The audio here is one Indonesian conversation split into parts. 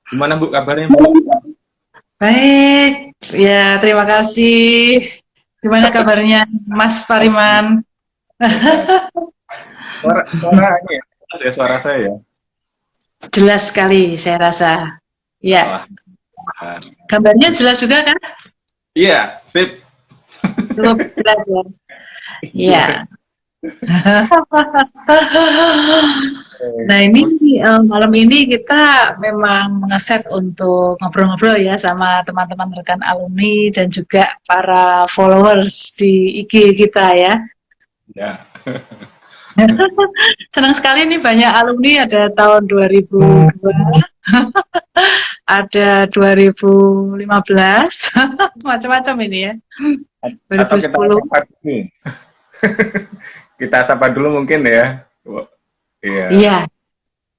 Gimana Bu kabarnya Bu? Baik, ya terima kasih. Gimana kabarnya Mas Pariman? Suara ini ya, jelas ya suara saya ya. Jelas sekali saya rasa. Ya, Wah, gambarnya jelas juga kan? iya, sip. Cukup jelas ya. Iya. Iya. Nah ini malam ini kita memang ngeset untuk ngobrol-ngobrol ya sama teman-teman rekan alumni dan juga para followers di IG kita ya. Ya. Senang sekali nih banyak alumni, ada tahun 2002, ada 2015, macam-macam ini ya. Atau kita 2010. sapa dulu. Kita sapa dulu mungkin ya. Iya. Iya.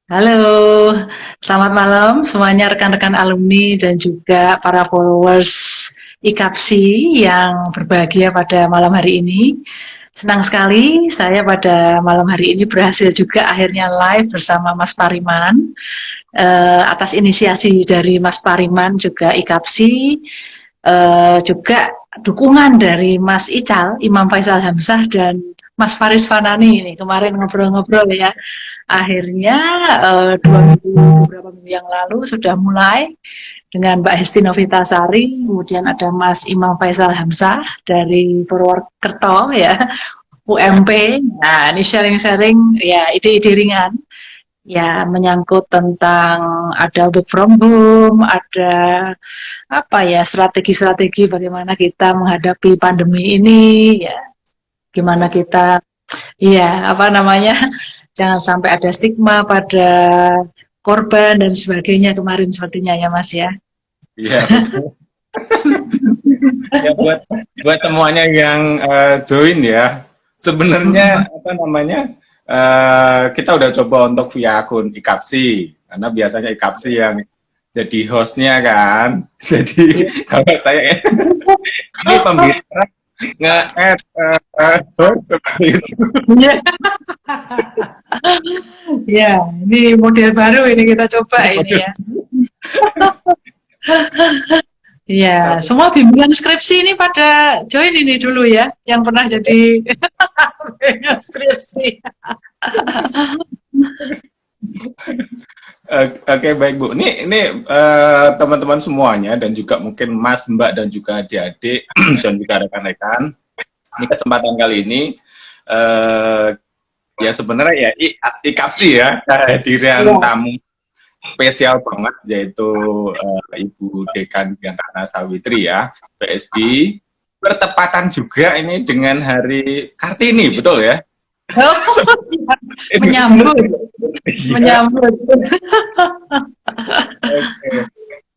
Halo, selamat malam semuanya rekan-rekan alumni dan juga para followers IKAPSI yang berbahagia pada malam hari ini. Senang sekali saya pada malam hari ini berhasil juga akhirnya live bersama Mas Pariman. Atas inisiasi dari Mas Pariman juga IKAPSI, juga dukungan dari Mas Ical, Imam Faisal Hamzah dan Mas Faris Fanani ini kemarin ngobrol-ngobrol ya. Akhirnya beberapa minggu yang lalu sudah mulai dengan Mbak Hesti Novitasari, kemudian ada Mas Imam Faisal Hamzah dari Purwokerto ya, UMP. Nah, ini sharing-sharing ya ide-ide ringan ya menyangkut tentang ada work from home, ada apa ya strategi-strategi bagaimana kita menghadapi pandemi ini ya, gimana kita ya apa namanya jangan sampai ada stigma pada korban dan sebagainya kemarin sepertinya ya Mas ya. Iya, betul. Ya buat semuanya yang join ya. Sebenarnya apa namanya? Kita udah coba untuk via akun IKAPSI karena biasanya IKAPSI yang jadi hostnya kan. Jadi kalau saya ini pembicara nge-add host seperti itu. Ya, ini model baru ini kita coba ini ya. Iya, semua bimbingan skripsi ini pada join ini dulu ya, yang pernah jadi bimbingan skripsi. Oke, baik Bu. Ini teman-teman semuanya dan juga mungkin Mas, Mbak dan juga adik-adik dan juga rekan-rekan. Ini kesempatan kali ini ya sebenarnya ya IKAPSI ya kehadiran tamu spesial banget yaitu Ibu Dekan Bianca Sawitri ya, PSD. Bertepatan juga ini dengan Hari Kartini, betul ya? Menyambut. Menyambut. Oke.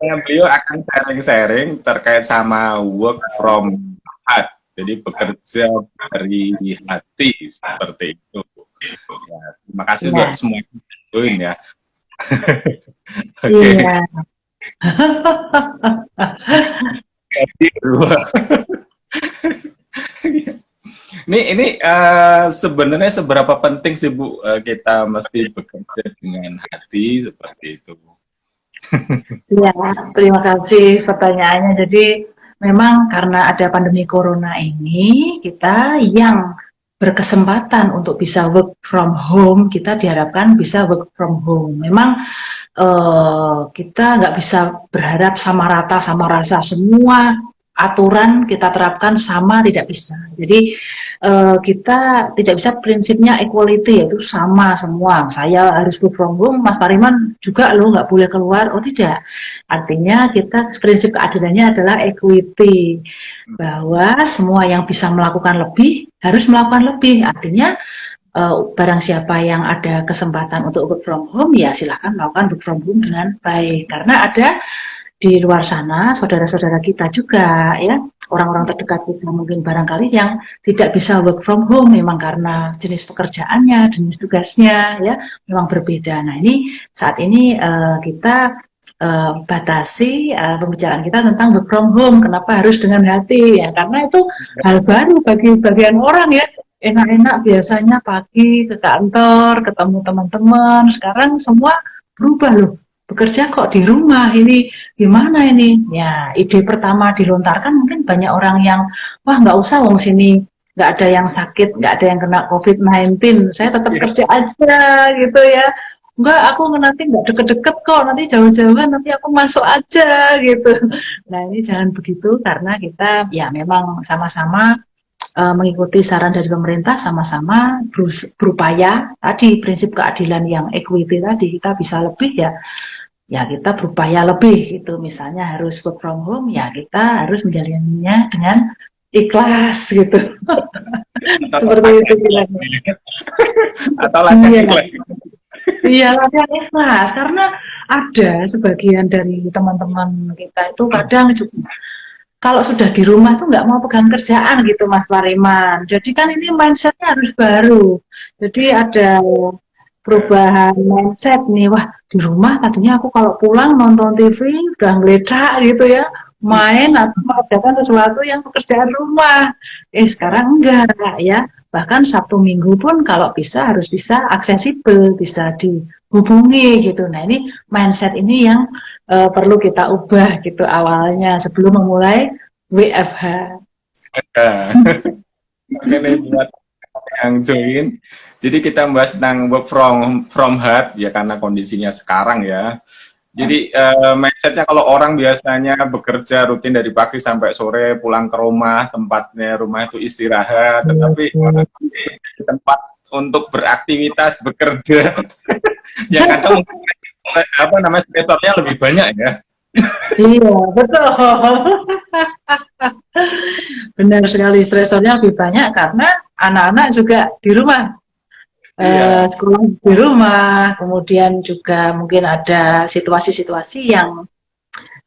Beliau akan sharing-sharing terkait sama work from home. Jadi bekerja dari hati seperti itu. Ya, terima kasih buat semua yang join ya. Oke. Iya. Ini sebenarnya seberapa penting sih Bu kita mesti bekerja dengan hati seperti itu? Ya, terima kasih pertanyaannya. Jadi memang karena ada pandemi corona ini, kita yang berkesempatan untuk bisa work from home, kita diharapkan bisa work from home. Memang kita nggak bisa berharap sama rata, sama rasa, semua aturan kita terapkan sama, tidak bisa. Jadi kita tidak bisa prinsipnya equality, yaitu sama semua. Saya harus work from home, Mas Pariman juga lo nggak boleh keluar. Oh tidak. Artinya kita prinsip keadilannya adalah equity, bahwa semua yang bisa melakukan lebih harus melakukan lebih. Artinya barang siapa yang ada kesempatan untuk work from home ya silahkan melakukan work from home dengan baik, karena ada di luar sana saudara-saudara kita juga ya, orang-orang terdekat kita mungkin barangkali yang tidak bisa work from home memang karena jenis pekerjaannya, jenis tugasnya ya memang berbeda. Nah ini saat ini kita batasi pembicaraan kita tentang work from home. Kenapa harus dengan hati ya, karena itu hal baru bagi sebagian orang ya. enak-enak biasanya pagi ke kantor, ketemu teman-teman. Sekarang semua berubah loh. Bekerja kok di rumah, ini gimana ini? Ya, ide pertama dilontarkan mungkin banyak orang yang, wah nggak usah wong sini, nggak ada yang sakit, nggak ada yang kena COVID-19, saya tetap Iya. kerja aja gitu ya. Enggak, aku nanti nggak deket-deket kok, nanti jauh-jauhan, nanti aku masuk aja gitu. Nah ini jangan begitu karena kita ya memang sama-sama mengikuti saran dari pemerintah, sama-sama berupaya tadi prinsip keadilan yang equity tadi, kita bisa lebih ya, ya kita berupaya lebih gitu. Misalnya harus work from home, ya kita harus menjalannya dengan ikhlas gitu. Atau Seperti itu latihan kira. ikhlas, atau latihan Iya, ikhlas. iya latihan ikhlas karena ada sebagian dari teman-teman kita itu kadang juga kalau sudah di rumah tuh nggak mau pegang kerjaan gitu Mas Pariman. Jadi kan ini mindsetnya harus baru. Jadi ada perubahan mindset nih. Wah di rumah tadinya aku kalau pulang nonton TV udah ngeledak gitu ya. Main atau mengerjakan sesuatu yang pekerjaan rumah. Sekarang enggak ya. Bahkan Sabtu Minggu pun kalau bisa harus bisa aksesibel, bisa dihubungi gitu. Nah ini mindset ini yang perlu kita ubah gitu awalnya sebelum memulai WFH. Nah, makanya buat yang join. Jadi kita membahas tentang work from home ya karena kondisinya sekarang ya. Jadi mindsetnya kalau orang biasanya bekerja rutin dari pagi sampai sore, pulang ke rumah, tempatnya rumah itu istirahat, tetapi di tempat untuk beraktivitas, bekerja, yang kadang mungkin apa namanya stressornya lebih banyak ya. Iya, betul. Benar sekali, stresornya lebih banyak karena anak-anak juga di rumah, Iya, sekolah di rumah, kemudian juga mungkin ada situasi-situasi yang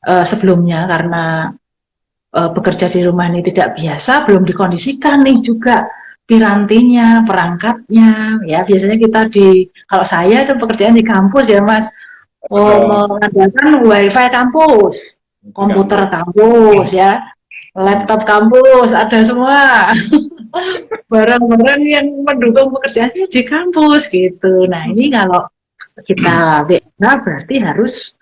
sebelumnya karena bekerja di rumah ini tidak biasa, belum dikondisikan nih juga pirantinya, perangkatnya, ya biasanya kita kalau saya itu pekerjaan di kampus ya Mas, betul. mengadakan wifi kampus, Di komputer kampus. kampus ya, Hmm. laptop kampus, ada semua barang-barang yang mendukung pekerjaannya di kampus gitu. Nah ini kalau kita WFH berarti harus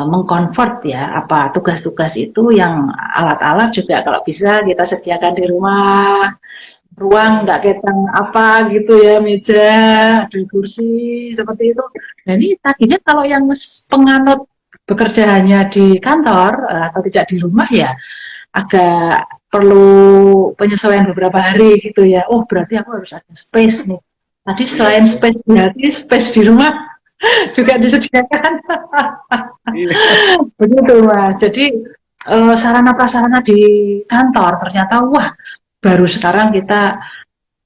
mengkonvert ya apa tugas-tugas itu yang alat-alat juga kalau bisa kita sediakan di rumah, ruang nggak ketang apa gitu ya, meja, ada kursi seperti itu. Nah ini tadinya kalau yang penganut bekerja hanya di kantor atau tidak di rumah ya agak perlu penyesuaian beberapa hari gitu ya. Oh berarti aku harus ada space nih. Tadi Iya, selain betul. space berarti space di rumah juga disediakan. Iya. Begitu Mas. Jadi sarana prasarana di kantor ternyata wah baru sekarang kita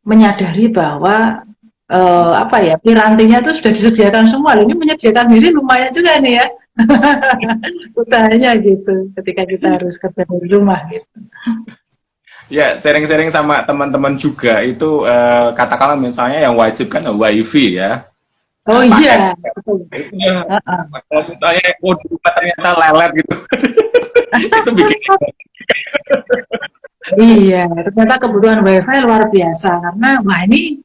menyadari bahwa apa ya pirantinya itu sudah disediakan semua. Ini menyediakan diri lumayan juga nih ya. Usahanya gitu ketika kita harus kerja di rumah gitu. Ya, sharing-sharing sama teman-teman juga itu katakanlah misalnya yang wajib kan wifi ya. Oh Nah, paket iya, betul. itu Uh-uh. kalau misalnya oh di rumah ternyata lelet gitu. Itu bikin Iya, ternyata kebutuhan WiFi luar biasa karena wah ini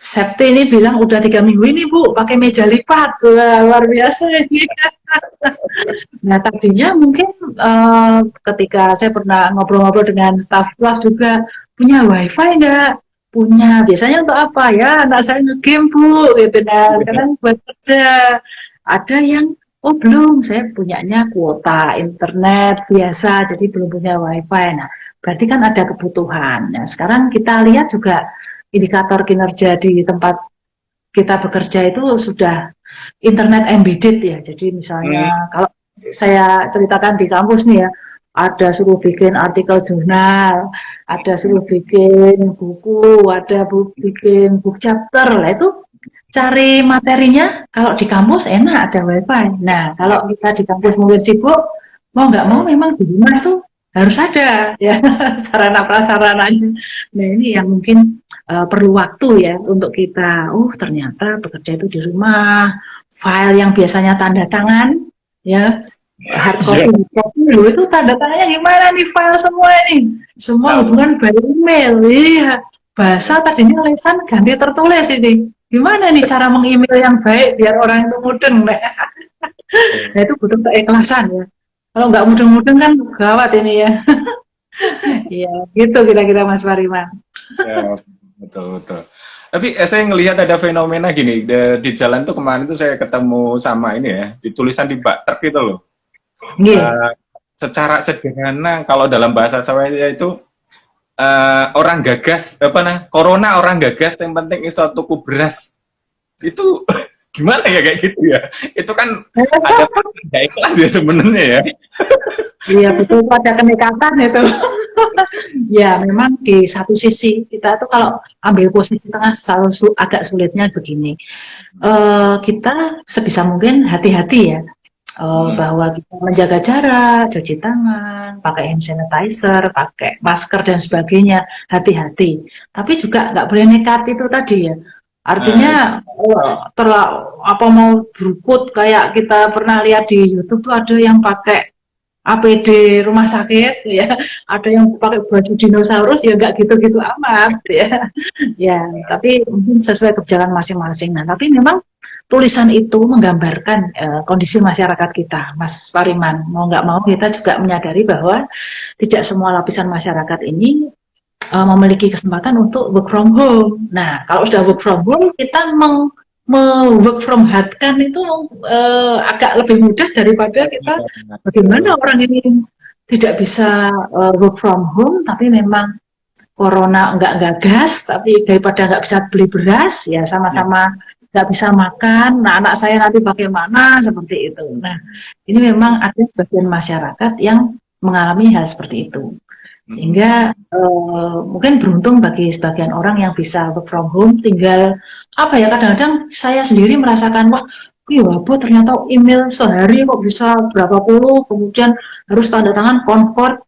Septi ini bilang udah 3 minggu ini Bu pakai meja lipat, wah, luar biasa ini. Nah tadinya mungkin ketika saya pernah ngobrol-ngobrol dengan staf-staf juga punya WiFi nggak? Punya. Biasanya untuk apa ya? Anak saya nge-game Bu, gitu kan. Kadang buat kerja. Ada yang oh belum, saya punyanya kuota internet biasa, jadi belum punya WiFi. Nah berarti kan ada kebutuhan. Nah sekarang kita lihat juga indikator kinerja di tempat kita bekerja itu sudah internet embedded ya. Jadi hmm, misalnya kalau saya ceritakan di kampus nih ya, ada suruh bikin artikel jurnal, ada suruh bikin buku, ada bikin book chapter lah itu cari materinya kalau di kampus enak ada wifi. Nah kalau kita di kampus mungkin sibuk mau nggak mau oh, memang di rumah itu harus ada ya sarana prasarananya. Nah ini yang mungkin perlu waktu ya untuk kita. Oh ternyata bekerja itu di rumah, file yang biasanya tanda tangan ya hard iya, copy, loh itu tanda tangannya gimana nih file semua ini semua sama. hubungan by email iya bahasa tadinya lesan ganti tertulis ini. Gimana nih cara meng-email yang baik biar orang itu mudeng? Nah, itu butuh keikhlasan ya. Kalau nggak mudeng-mudeng kan gawat ini ya. Iya, gitu kira-kira Mas Pariman. Ya, betul betul. Tapi saya ngelihat ada fenomena gini di jalan tuh kemarin tuh saya ketemu sama ini ya, di tulisan di bak truk gitu loh. Nggih. Eh, secara sederhana kalau dalam bahasa saya itu orang gagas apa nah corona orang gagas yang penting iso tuku beras itu gimana ya kayak gitu ya itu kan ada nggak ikhlas ya sebenarnya ya. Iya betul, ada kenekatan itu. Ya memang di satu sisi kita tuh kalau ambil posisi tengah selalu agak sulitnya begini. Kita sebisa mungkin hati-hati ya. Bahwa kita menjaga jarak, cuci tangan, pakai hand sanitizer, pakai masker dan sebagainya, hati-hati. Tapi juga nggak boleh nekat itu tadi ya. Artinya apa mau berukut kayak kita pernah lihat di YouTube tuh ada yang pakai APD rumah sakit ya, ada yang pakai baju dinosaurus ya nggak gitu-gitu amat ya. Ya, tapi mungkin sesuai kebijakan masing-masing. Nah, tapi memang tulisan itu menggambarkan kondisi masyarakat kita, Mas Pariman. Mau nggak mau kita juga menyadari bahwa tidak semua lapisan masyarakat ini memiliki kesempatan untuk work from home. Nah, kalau sudah work from home, kita work from home kan itu agak lebih mudah daripada kita bagaimana orang ini tidak bisa work from home, tapi memang corona nggak gagas, tapi daripada nggak bisa beli beras, ya sama-sama nggak bisa makan. Nah, anak saya nanti bagaimana seperti itu. Nah, ini memang ada sebagian masyarakat yang mengalami hal seperti itu. Sehingga mungkin beruntung bagi sebagian orang yang bisa work from home, tinggal apa ya, kadang-kadang saya sendiri merasakan, wah, Bu, ternyata email sehari kok bisa berapa puluh, kemudian harus tanda tangan convert,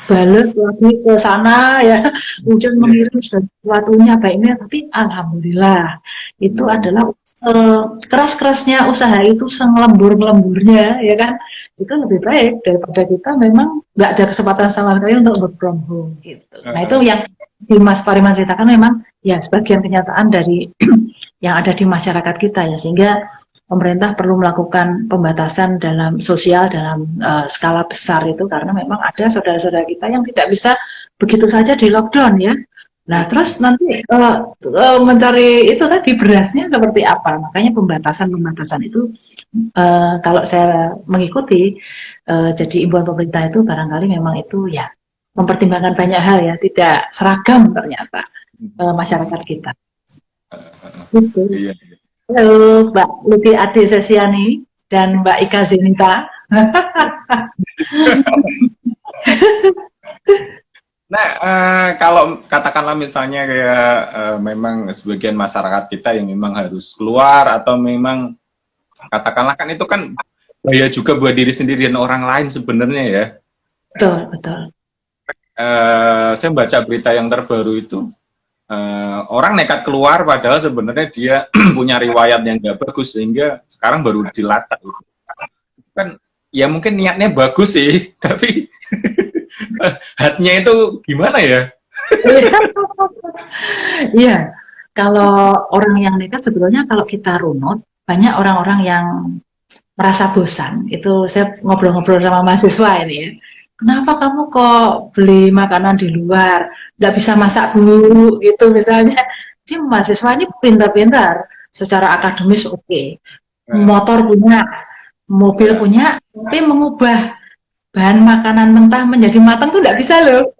balik lagi ke sana ya, kemudian mengirim sesuatunya by email, tapi alhamdulillah itu adalah keras-kerasnya usaha itu sengelembur-ngelemburnya ya kan, itu lebih baik daripada kita memang nggak ada kesempatan sama sekali untuk work from home gitu. Nah itu yang di Mas Pariman ceritakan memang ya sebagian kenyataan dari yang ada di masyarakat kita ya, sehingga pemerintah perlu melakukan pembatasan dalam sosial dalam skala besar itu, karena memang ada saudara-saudara kita yang tidak bisa begitu saja di lockdown ya. Nah terus nanti mencari itu tadi berasnya seperti apa, makanya pembatasan itu kalau saya mengikuti jadi imbauan pemerintah itu barangkali memang itu ya mempertimbangkan banyak hal ya, tidak seragam ternyata masyarakat kita. Gitu. Halo Mbak Luti Ade Sesiani dan Mbak Ika Zenita. Nah, kalau katakanlah misalnya kayak memang sebagian masyarakat kita yang memang harus keluar atau memang katakanlah kan itu kan bahaya juga buat diri sendiri dan orang lain sebenarnya ya. Betul, betul. Saya baca berita yang terbaru itu orang nekat keluar padahal sebenarnya dia punya riwayat yang nggak bagus sehingga sekarang baru dilacak. Kan ya mungkin niatnya bagus sih, tapi hatinya itu gimana ya? Iya, kalau orang yang nekat sebetulnya kalau kita runut, banyak orang-orang yang merasa bosan. Itu saya ngobrol-ngobrol sama mahasiswa ini ya. Kenapa kamu kok beli makanan di luar? Nggak bisa masak dulu gitu misalnya. Jadi mahasiswa ini pintar-pintar, secara akademis oke. Motor punya, mobil punya, tapi mengubah bahan makanan mentah menjadi matang tuh nggak bisa loh.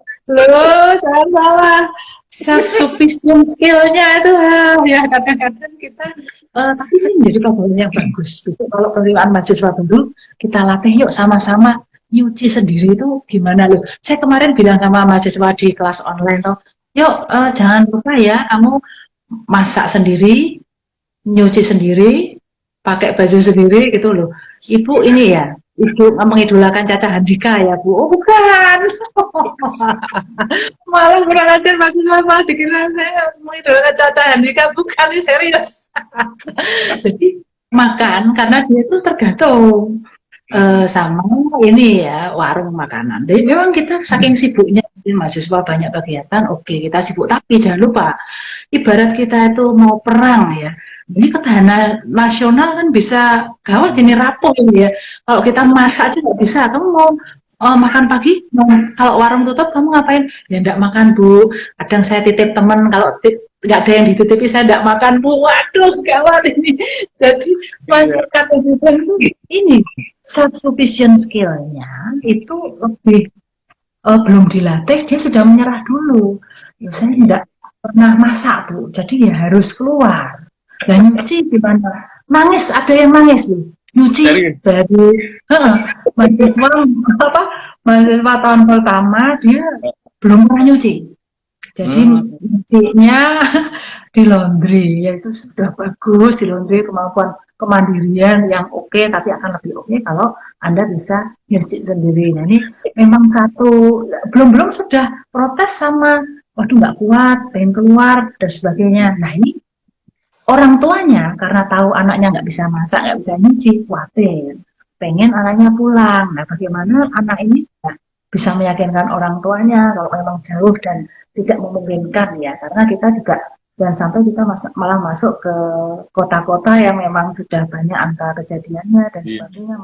Salah. Self-sufficient skill-nya itu ya kadang-kadang kita tapi ini menjadi pelajaran yang bagus. Besok kalau penerimaan mahasiswa baru kita latih yuk sama-sama nyuci sendiri itu gimana loh. Saya kemarin bilang sama mahasiswa di kelas online toh, yuk jangan lupa ya kamu masak sendiri, nyuci sendiri, pakai baju sendiri gitu loh. Ibu ini ya, Ibu mengidolakan Caca Handika ya Bu? Oh bukan. Malah kurang ajar mahasiswa malah dikira saya mengidolakan Caca Handika, bukan, ini serius. Jadi makan karena dia itu tergantung sama ini ya warung makanan. Jadi memang kita saking sibuknya mungkin mahasiswa banyak kegiatan, oke kita sibuk, tapi jangan lupa ibarat kita itu mau perang ya, ini ketahanan nasional kan bisa gawat ini rapuh ini ya. Kalau kita masak aja nggak bisa, kamu mau makan pagi, kalau warung tutup kamu ngapain? Ya enggak makan Bu. Kadang saya titip teman, kalau nggak ada yang dititipi saya enggak makan Bu. Waduh gawat ini. Jadi masyarakat itu ini self sufficient skill-nya itu lebih belum dilatih, dia sudah menyerah dulu. Ya, saya enggak pernah masak Bu, jadi ya harus keluar. Dan nyuci gimana? Nangis, ada yang nangis nih. Nyuci dari mahasiswa apa? Mahasiswa tahun pertama dia belum pernah nyuci. Jadi nyucinya di laundry, ya itu sudah bagus di laundry, kemampuan kemandirian yang oke, tapi akan lebih oke kalau Anda bisa nyuci sendiri. Nah ini memang satu, belum sudah protes sama, waduh nggak kuat, pengen keluar, dan sebagainya. Nah ini orang tuanya karena tahu anaknya nggak bisa masak, nggak bisa nyuci, khawatir, pengen anaknya pulang. Nah bagaimana anak ini bisa meyakinkan orang tuanya kalau memang jauh dan tidak memungkinkan ya, karena kita juga jangan sampai kita malah masuk ke kota-kota yang memang sudah banyak angka kejadiannya dan sebagainya,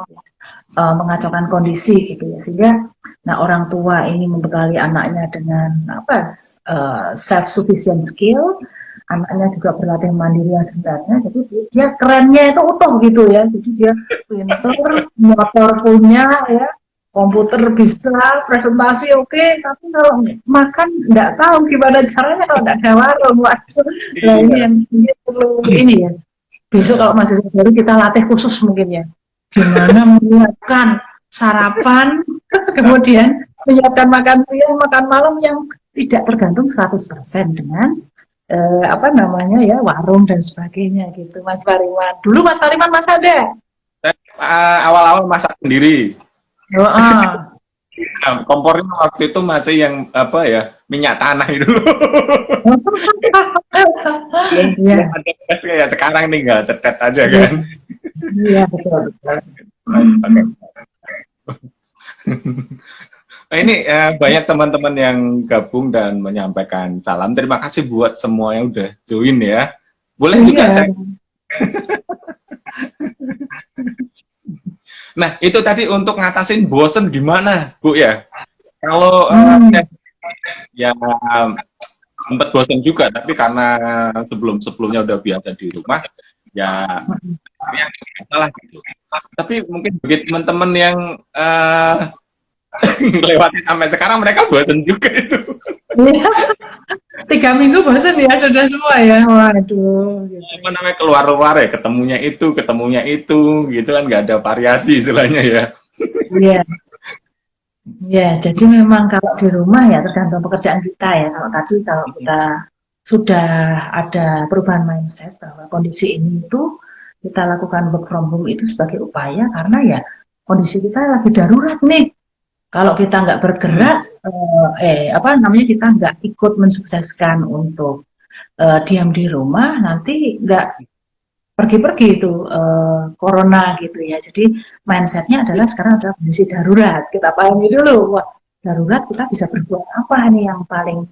mengacaukan kondisi gitu ya, sehingga nah orang tua ini membekali anaknya dengan apa self sufficient skill, anaknya juga berlatih mandiri yang sebenarnya, jadi dia kerennya itu utuh gitu ya, jadi dia pinter, motor punya ya, komputer bisa, presentasi oke, tapi kalau makan nggak tahu gimana caranya kalau nggak ada warung. Waduh, nah ini yang perlu ini ya. Besok kalau masih baru kita latih khusus mungkin ya, gimana menyiapkan sarapan, kemudian menyiapkan makan siang, makan malam yang tidak tergantung 100% dengan apa namanya ya, warung dan sebagainya gitu, Mas Fariman. Dulu Mas Fariman masak deh? Awal-awal masak sendiri. Nah, kompornya waktu itu masih yang apa ya, minyak tanah itu. Belum ada gas kayak sekarang, tinggal cetet aja kan. Iya betul. Nah, ini banyak teman-teman yang gabung dan menyampaikan salam. Terima kasih buat semua yang udah join ya. Boleh juga saya. Nah, itu tadi untuk ngatasin bosen gimana, Bu ya? Kalau ya sempat bosen juga, tapi karena sebelumnya udah biasa di rumah, ya salah gitu. Tapi mungkin bagi teman-teman yang lewati sampai sekarang, mereka bosen juga itu. 3 minggu bosan ya sudah semua ya, waduh. Gitu. Apa namanya, keluar-luar ya, ketemunya itu, gitu kan, nggak ada variasi istilahnya ya. Iya. Ya, jadi memang kalau di rumah ya tergantung pekerjaan kita ya. Kalau kita sudah ada perubahan mindset bahwa kondisi ini itu kita lakukan work from home itu sebagai upaya karena ya kondisi kita lagi darurat nih. Kalau kita nggak bergerak, kita nggak ikut mensukseskan untuk diam di rumah, nanti nggak pergi-pergi itu corona gitu ya. Jadi mindsetnya adalah sekarang adalah kondisi darurat. Kita pahami dulu, wah darurat kita bisa berbuat apa nih yang paling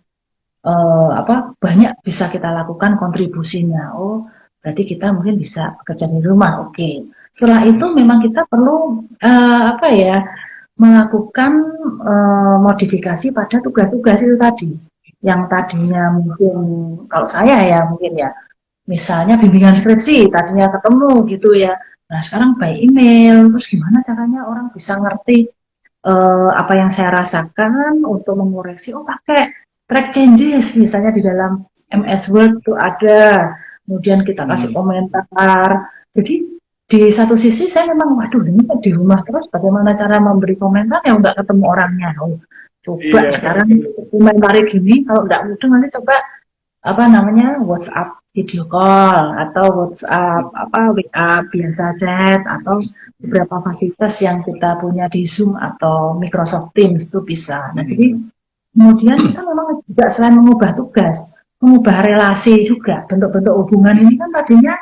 banyak bisa kita lakukan kontribusinya. Oh berarti kita mungkin bisa bekerja di rumah. Oke. Setelah itu memang kita perlu melakukan modifikasi pada tugas-tugas itu tadi, yang tadinya mungkin kalau saya ya mungkin ya, misalnya bimbingan skripsi tadinya ketemu gitu ya, nah sekarang by email, terus gimana caranya orang bisa ngerti apa yang saya rasakan untuk mengoreksi, pakai track changes misalnya di dalam MS Word itu ada, kemudian kita kasih komentar, jadi di satu sisi saya memang, waduh ini kan di rumah terus, bagaimana cara memberi komentar yang nggak ketemu orangnya. Coba sekarang komentari gini, kalau nggak mudah nanti coba WhatsApp video call atau WhatsApp WA biasa chat atau beberapa fasilitas yang kita punya di Zoom atau Microsoft Teams itu bisa. Nah jadi kemudian kita memang juga selain mengubah tugas, mengubah relasi juga, bentuk-bentuk hubungan ini kan tadinya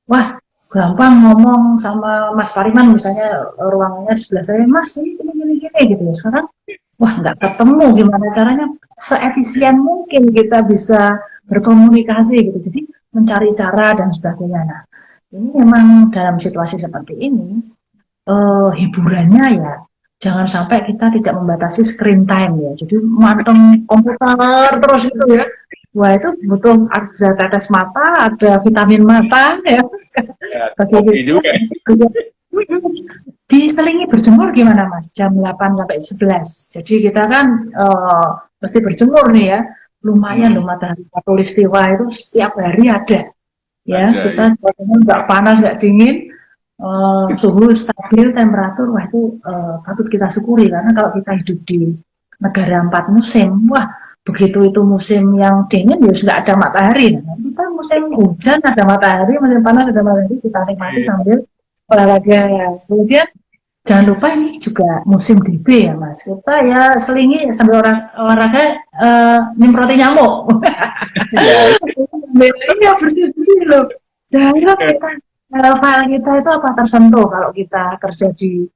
wah gampang ngomong sama Mas Fariman misalnya, ruangannya sebelah saya, Mas ini gini gitu ya, sekarang wah nggak ketemu gimana caranya seefisien mungkin kita bisa berkomunikasi gitu. Jadi mencari cara dan sebagainya. Nah, ini memang dalam situasi seperti ini hiburannya ya jangan sampai kita tidak membatasi screen time ya. Jadi manteng komputer terus itu ya. Wah itu butuh ada tetes mata, ada vitamin mata ya. Ya, Bagi hobi juga. diselingi berjemur gimana Mas? Jam 8 sampai 11. Jadi kita kan mesti berjemur nih ya. Lumayan loh matahari khatulistiwa itu setiap hari ada. Ya, Ada kita ya. nggak panas, nggak dingin, suhu stabil, temperatur, wah itu patut kita syukuri karena kalau kita hidup di negara 4 musim, wah begitu itu musim yang dingin ya sudah ada matahari. Nah, kita musim hujan ada matahari, musim panas ada matahari, kita nikmati Iya. sambil olahraga. Kemudian jangan lupa ini juga musim DB ya Mas. Kita ya selingi sambil olahraga nyemproti nyamuk. Ya, Iya bersih-bersih loh. Jarang kita file kita itu apa tersentuh kalau kita kerja di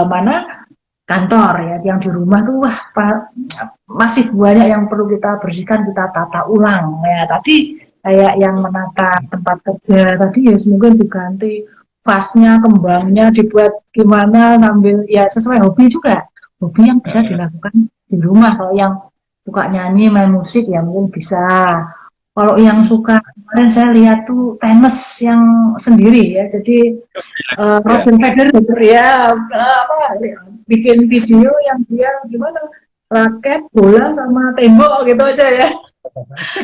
mana kantor ya, yang di rumah tuh wah masih banyak yang perlu kita bersihkan, kita tata ulang ya. Tadi kayak yang menata tempat kerja tadi ya mungkin diganti vasnya, kembangnya dibuat gimana, ngambil ya sesuai hobi juga. Hobi yang bisa dilakukan di rumah. Kalau yang suka nyanyi, main musik ya mungkin bisa. Kalau yang suka kemarin saya lihat tuh tenis yang sendiri ya, jadi ya. Roger Federer ya apa bikin video yang dia gimana raket, bola sama tembok gitu aja ya.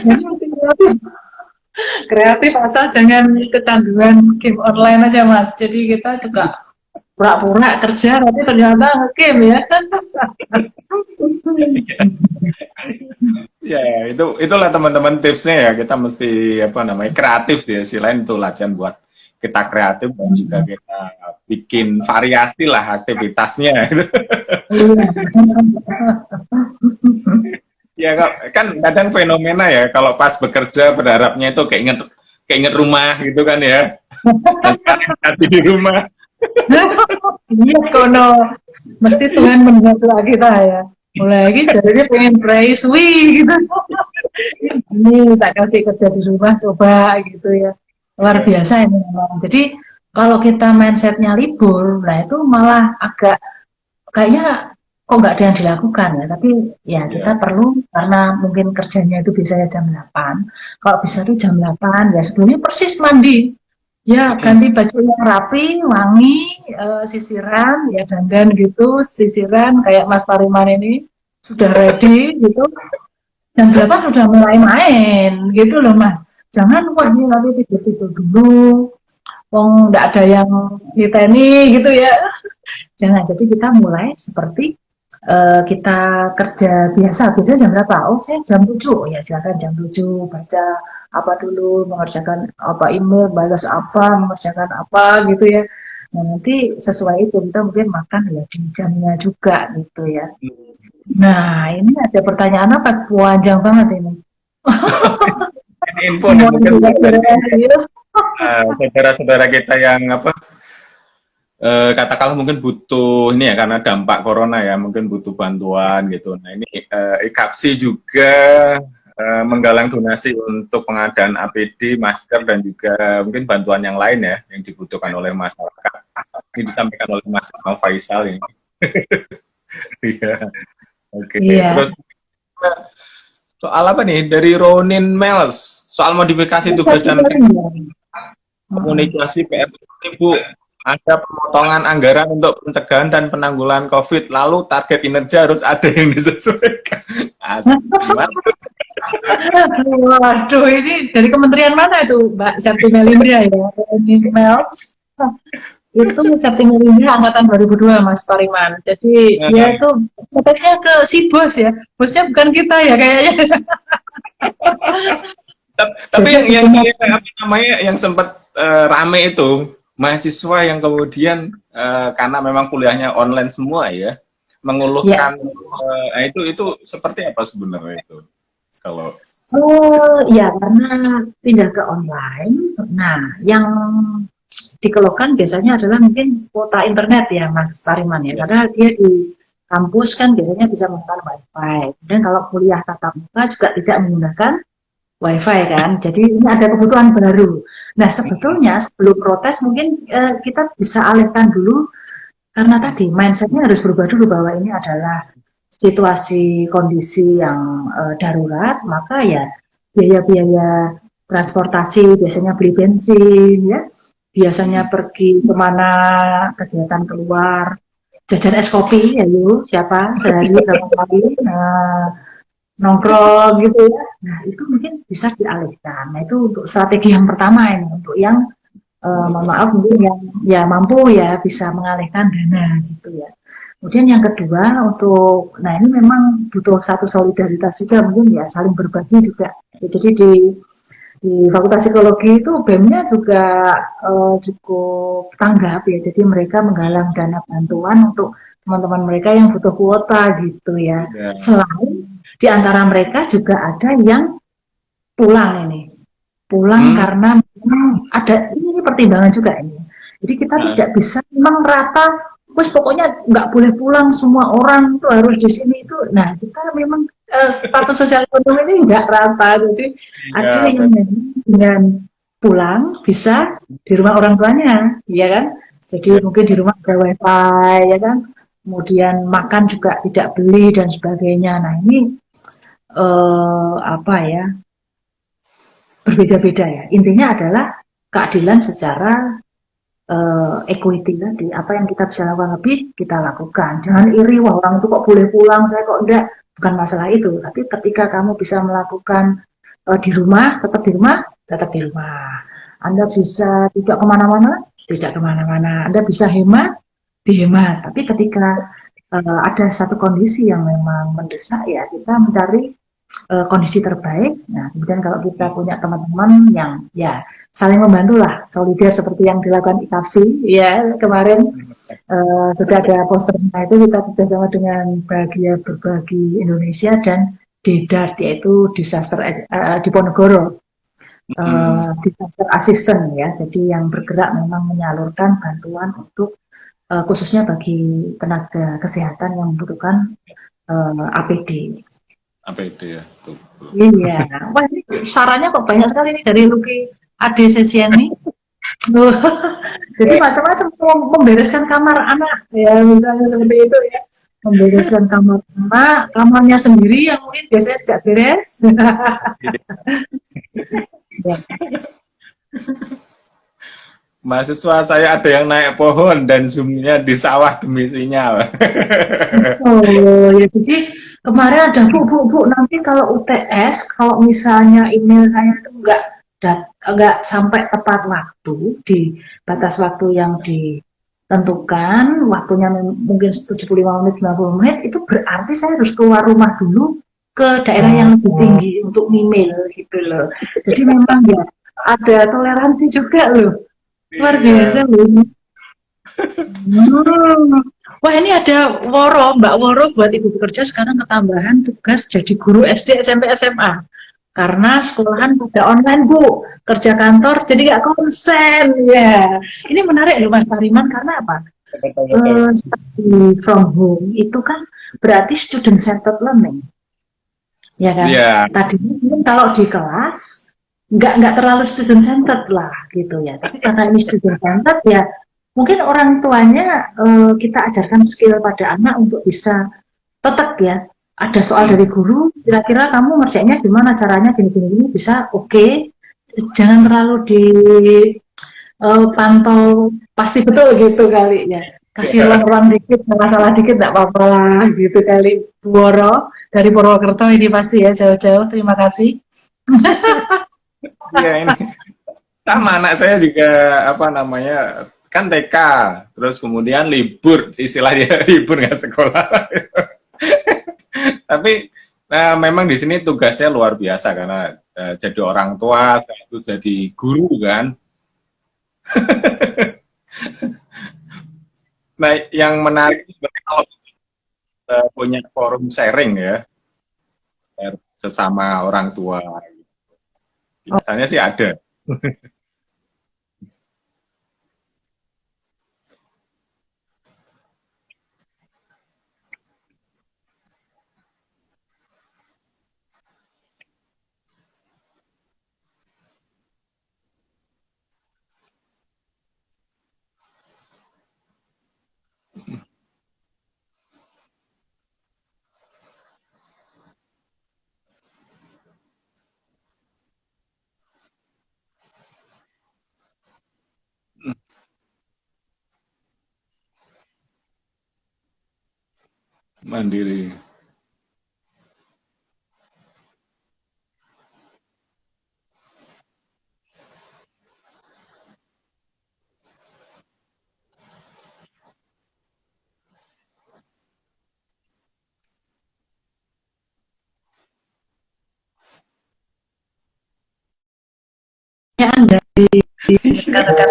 Jadi mesti kreatif, kreatif asal jangan kecanduan game online aja Mas. Jadi kita juga pura-pura kerja tapi ternyata nge-game ya. Ya, itulah teman-teman tipsnya ya. Kita mesti apa namanya kreatif ya. Selain itu latihan buat kita kreatif dan juga kita bikin variasi lah aktivitasnya. Ya kan kadang fenomena ya kalau pas bekerja berharapnya itu keinget rumah gitu kan ya. Dan sekarang masih di rumah. Iya kono mesti Tuhan mendengar doa kita ya. Mulai lagi jadinya pengen praise, wih gitu. Ini tak kasih kerja di rumah coba gitu ya. Luar Ya, biasa ini memang. Jadi kalau kita mindsetnya libur, nah itu malah agak kayaknya kok nggak ada yang dilakukan ya. Tapi ya kita ya. perlu karena mungkin kerjanya itu biasanya jam 8. Kalau bisa tuh jam 8 ya sebelumnya persis mandi. Ya, ganti baju yang rapi, wangi, sisiran, ya dandan gitu, sisiran kayak Mas Pariman ini sudah ready gitu. Jam 8 sudah mulai main gitu loh Mas. Jangan wah ini nanti tidur-tidur dulu, wong nggak ada yang niteni gitu ya. Jangan. Jadi kita mulai seperti kita kerja biasa. Biasanya jam berapa? Oh saya jam 7. Oh ya silakan jam 7 baca apa dulu, mengerjakan apa email, balas apa, mengerjakan apa gitu ya. Nah nanti sesuai itu kita mungkin makan ya di jamnya juga gitu ya. Nah ini ada pertanyaan apa? Panjang banget ini. Ini info nih mungkin buat dari Ya. saudara-saudara kita yang apa katakanlah mungkin butuh ini ya karena dampak corona ya mungkin butuh bantuan gitu. Nah ini IKAPSI juga menggalang donasi untuk pengadaan APD, masker dan juga mungkin bantuan yang lain ya yang dibutuhkan oleh masyarakat. Ini disampaikan oleh Mas Faisal ini. Iya. Oke. Iya. Terus soal apa nih dari Ronin Mels soal modifikasi tugas dan komunikasi PR Ibu ada pemotongan anggaran untuk pencegahan dan penanggulangan COVID, lalu target kinerja harus ada yang disesuaikan. Asli, gimana? Waduh, ini dari kementerian mana itu, Mbak Septi Melindra ya? Mels. Itu Septi Melindra angkatan 2002, Mas Pariman. Jadi dia itu konteksnya ke si bos ya. Bosnya bukan kita ya kayaknya. Tapi yang saya apa namanya yang sempat rame itu mahasiswa yang kemudian karena memang kuliahnya online semua ya mengeluhkan itu seperti apa sebenarnya itu kalau ya karena pindah ke online. Nah, yang dikeluhkan biasanya adalah mungkin kuota internet ya Mas Pariman ya, karena dia di kampus kan biasanya bisa menggunakan WiFi. Dan kalau kuliah tatap muka juga tidak menggunakan WiFi kan. Jadi ini ada kebutuhan baru. Nah sebetulnya sebelum protes mungkin kita bisa alihkan dulu karena tadi mindsetnya harus berubah dulu bahwa ini adalah situasi kondisi yang darurat, maka ya biaya-biaya transportasi, biasanya beli bensin, ya, biasanya pergi kemana kegiatan keluar, jajan es kopi, ya yuk, siapa sehari berapa kali, nongkrong gitu ya. Nah itu mungkin bisa dialihkan. Nah itu untuk strategi yang pertama ini, untuk yang mohon maaf mungkin yang ya mampu ya bisa mengalihkan dana gitu ya. Kemudian yang kedua untuk, nah ini memang butuh satu solidaritas juga mungkin ya saling berbagi juga. Ya, jadi di Fakultas Psikologi itu BEM-nya juga cukup tanggap ya. Jadi mereka menggalang dana bantuan untuk teman-teman mereka yang butuh kuota gitu ya. Selain di antara mereka juga ada yang pulang ini. Pulang karena memang ada ini pertimbangan juga ini. Jadi kita tidak bisa memang rata, terus pokoknya nggak boleh pulang semua orang itu harus di sini itu. Nah kita memang status sosial ekonomi ini nggak rata, jadi ada yang dengan pulang bisa di rumah orang tuanya, ya kan? Jadi mungkin di rumah ada WiFi, ya kan? Kemudian makan juga tidak beli dan sebagainya. Nah ini apa ya? Berbeda-beda ya. Intinya adalah keadilan secara equity tadi. Apa yang kita bisa lakukan lebih, kita lakukan. Jangan iri, wah orang itu kok boleh pulang, saya kok enggak. Bukan masalah itu. Tapi ketika kamu bisa melakukan di rumah, tetap di rumah. Anda bisa tidak kemana-mana, tidak kemana-mana. Anda bisa hemat, dihemat. Tapi ketika ada satu kondisi yang memang mendesak ya, kita mencari kondisi terbaik. Nah, kemudian kalau kita punya teman-teman yang ya saling membantu lah, solidar seperti yang dilakukan IKAPSI ya kemarin sudah ada posternya itu kita bekerjasama dengan Bahagia Berbagi Indonesia dan DEDART yaitu disaster di Ponegoro. Disaster assistant ya, jadi yang bergerak memang menyalurkan bantuan untuk khususnya bagi tenaga kesehatan yang membutuhkan APD. APD ya. Tuh. Iya. Wah ini sarannya kok banyak sekali nih dari Luki Ade Sesiani. Jadi macam-macam membereskan kamar anak ya misalnya seperti itu ya. Membereskan kamar anak, kamarnya sendiri yang mungkin biasanya tidak beres. Ya. Mahasiswa saya ada yang naik pohon dan zoomnya di sawah demi sinyal. Oh ya jadi kemarin ada bu nanti kalau UTS kalau misalnya email saya itu nggak sampai tepat waktu di batas waktu yang ditentukan waktunya mungkin 75 menit 90 menit itu berarti saya harus keluar rumah dulu ke daerah yang lebih tinggi untuk email gitu loh. Jadi memang ya ada toleransi juga loh, luar biasa loh. Wah ini ada Mbak Woro buat ibu bekerja sekarang ketambahan tugas jadi guru SD, SMP, SMA. Karena sekolahan pada online Bu, kerja kantor jadi nggak konsen ya. Ini menarik loh Mas Tariman karena apa? Study from home itu kan berarti student centered learning, ya kan? Yeah. Tadi mungkin kalau di kelas nggak terlalu student centered lah gitu ya. Tapi karena ini student centered ya mungkin orang tuanya kita ajarkan skill pada anak untuk bisa tetap ya ada soal dari guru kira-kira kamu ngerjainnya gimana caranya gini bisa oke. Jangan terlalu dipantau pasti betul gitu kali ya, kasih ruang dikit masalah dikit nggak apa-apa lah gitu kali. Woro dari Purwokerto ini pasti ya jauh-jauh, terima kasih. Iya ini sama anak saya juga apa namanya kan TK, terus kemudian libur, istilahnya libur nggak sekolah. Tapi memang di sini tugasnya luar biasa karena jadi orang tua, saya itu jadi guru kan. Nah, yang menarik sebenarnya kalau punya forum sharing ya, sesama orang tua. Biasanya sih ada. mandiri. Ya, dari rekan-rekan